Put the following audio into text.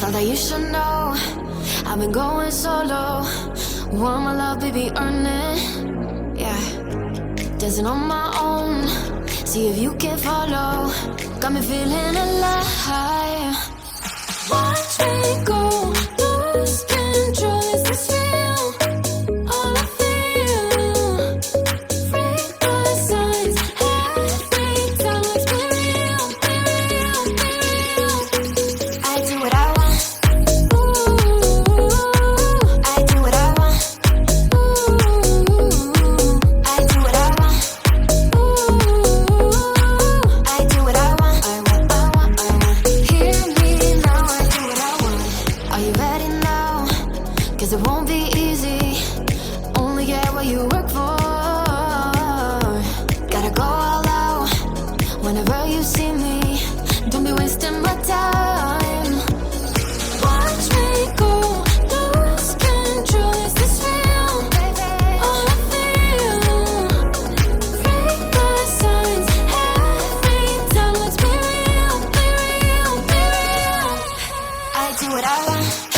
Thought that you should know I've been going solo. Want my love, baby, earn it. Yeah, dancing on my own. See if you can follow. Got me feeling alive. Watch me go, lose control. Is this real? All I feel. Break the signs. Every time let's be real, be real, be real. I do what I want. Ooh, I do what I want. Ooh, I do what I want. Ooh, I do what I want. I want. Hear me now, I do what I want. Are you ready now? 'Cause it won't be easy. Only get what you work for. Gotta go all out whenever you see me. Don't be wasting my time. Watch me go, lose control. Is this real? All I feel. Break the signs. Every time let's be real, be real, be real. I do what I want.